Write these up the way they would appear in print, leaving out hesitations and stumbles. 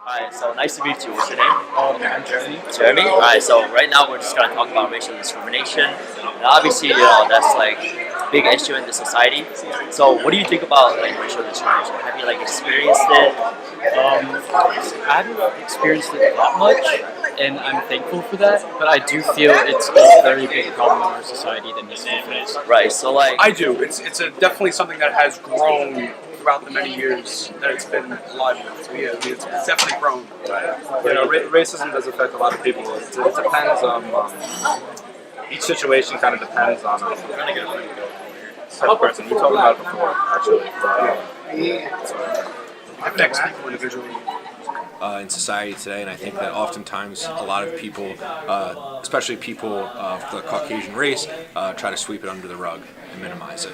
Alright, so nice to meet you. What's your name? I'm Jeremy. Jeremy? Alright, so right now we're just going to talk about racial discrimination. And obviously, that's like a big issue in the society. So what do you think about like racial discrimination? Have you like experienced it? I haven't experienced it that much, and I'm thankful for that. But I do feel it's a very big problem in our society that needs to be fixed. Right, so like... I do. It's definitely something that has grown throughout the many years that it's been alive with. So yeah, it's definitely grown. Racism does affect a lot of people. It depends on each situation. Kind of depends on type of person. You talked about it before, actually. It affects people individually. In society today, and I think that oftentimes a lot of people, especially people of the Caucasian race, try to sweep it under the rug and minimize it.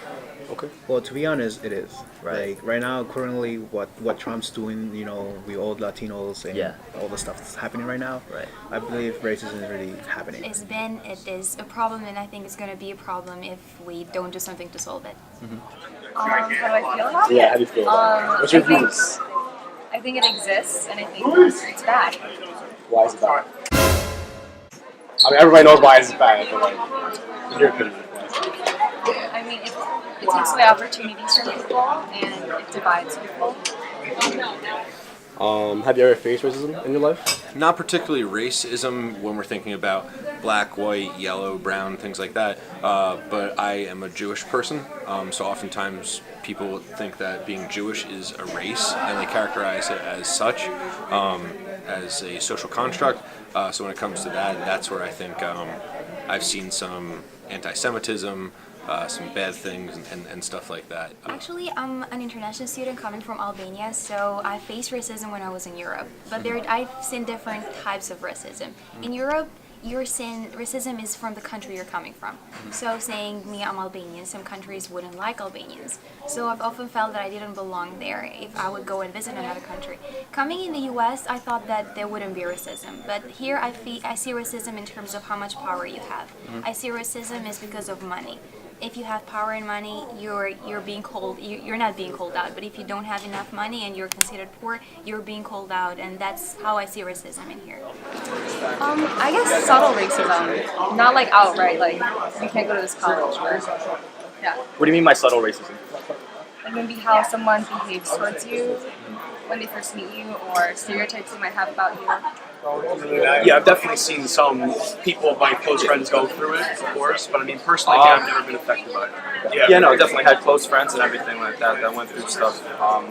Okay. Well, to be honest, it is. Right. Like right now, currently, what Trump's doing, with all Latinos and all the stuff that's happening right now, Right. I believe racism is really happening. It is a problem, and I think it's going to be a problem if we don't do something to solve it. How do I feel about it? Yeah, how do you feel? What's your views? I think it exists, and I think it's bad. Why is it bad? I mean, everybody knows why it's bad, but like, in your opinion, why is it bad? I mean, it takes away opportunities from people, and it divides people. Have you ever faced racism in your life? Not particularly racism when we're thinking about black, white, yellow, brown, things like that, but I am a Jewish person, so oftentimes people think that being Jewish is a race, and they characterize it as such, as a social construct. So when it comes to that, that's where I think I've seen some anti-Semitism, some bad things and stuff like that. Actually, I'm an international student coming from Albania, so I faced racism when I was in Europe. But I've seen different types of racism. In Europe, racism is from the country you're coming from. So saying me, I'm Albanian, some countries wouldn't like Albanians. So I've often felt that I didn't belong there if I would go and visit another country. Coming in the US, I thought that there wouldn't be racism. But here I see racism in terms of how much power you have. I see racism is because of money. If you have power and money, you're being called. You're not being called out. But if you don't have enough money and you're considered poor, you're being called out, and that's how I see racism in here. I guess subtle racism, not like outright, like you can't go to this college. Yeah, What do you mean by subtle racism? like maybe how someone behaves towards you when they first meet you, or stereotypes they might have about you. Yeah, I've definitely seen some people, my close friends, go through it, of course. But I mean, personally, I've never been affected by it. Yeah, no, definitely had close friends and everything like that went through stuff.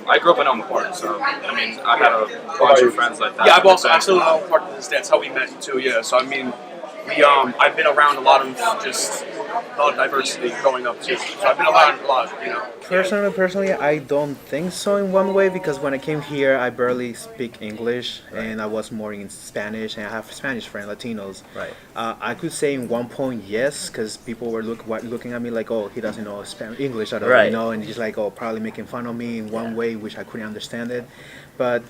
I grew up in Elm Park, so I mean, I had a bunch of friends like that. Yeah, I've also absolutely known part of this. That's how we met too. Yeah, so I mean, I've been around a lot of just diversity growing up too. So I've been around a lot, Personally, I don't think so in one way, because when I came here, I barely speak English, and I was more in Spanish, and I have Spanish friends, Latinos. Right. I could say in one point yes, because people were looking at me like, oh, he doesn't know English at all, Right. and just like, oh, probably making fun of me in one way, which I couldn't understand it. But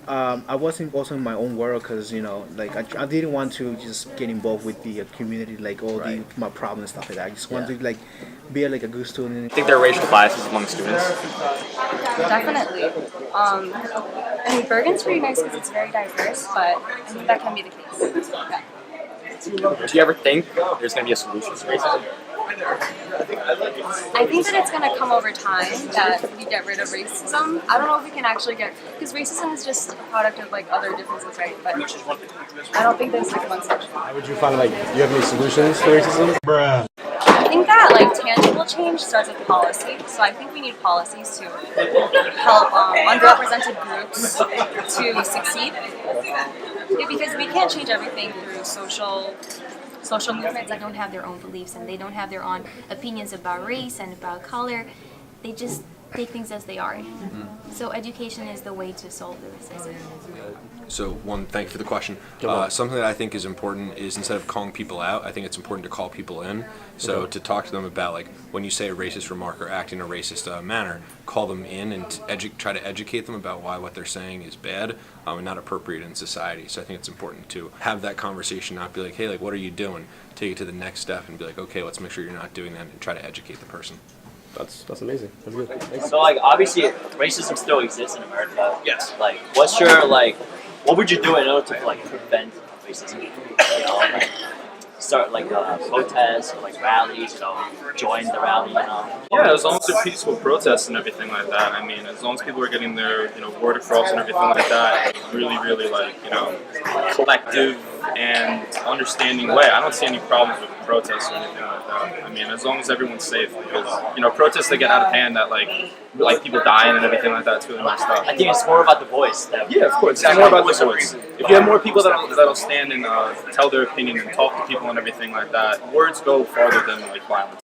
I wasn't also in my own world, because like I didn't want to just get involved with the community, like all my problems and stuff like that. I just wanted to like be like a good student. I think there are racial biases among students. Definitely. I mean, Bergen's pretty nice because it's very diverse, but I think that can be the case. Yeah. Do you ever think there's going to be a solution to racism? I think that it's going to come over time that we get rid of racism. I don't know if we can actually because racism is just a product of like other differences, right? But I don't think there's like one solution. How would you find, like, do you have any solutions to racism? I think that like tangible change starts with policy. So I think we need policies to help underrepresented groups to succeed. Yeah, because we can't change everything through social movements That don't have their own beliefs and they don't have their own opinions about race and about color. They just take things as they are. So education is the way to solve the racism. So one, thank you for the question. Something that I think is important is instead of calling people out, I think it's important to call people in. So to talk to them about, like, when you say a racist remark or act in a racist manner, call them in and try to educate them about why what they're saying is bad and not appropriate in society. So I think it's important to have that conversation, not be like, hey, like, what are you doing? Take it to the next step and be like, okay, let's make sure you're not doing that, and try to educate the person. That's amazing. That's good. Thanks. So like obviously racism still exists in America. Yes. Like what's your like what would you do in order to like prevent racism? You know, like start like protests or like rallies. You know, join the rally. You know. Yeah, as long as they're peaceful protests and everything like that. I mean, as long as people are getting their word across and everything like that, really, really like collective and understanding way. I don't see any problems with protests or anything like that. I mean, as long as everyone's safe, because protests that get out of hand that like people dying and everything like that, it's really messed up. I think it's more about the voice. Yeah, of course. It's more about the voice. If you have more people that'll stand and tell their opinion and talk to people and everything like that, words go farther than like violence.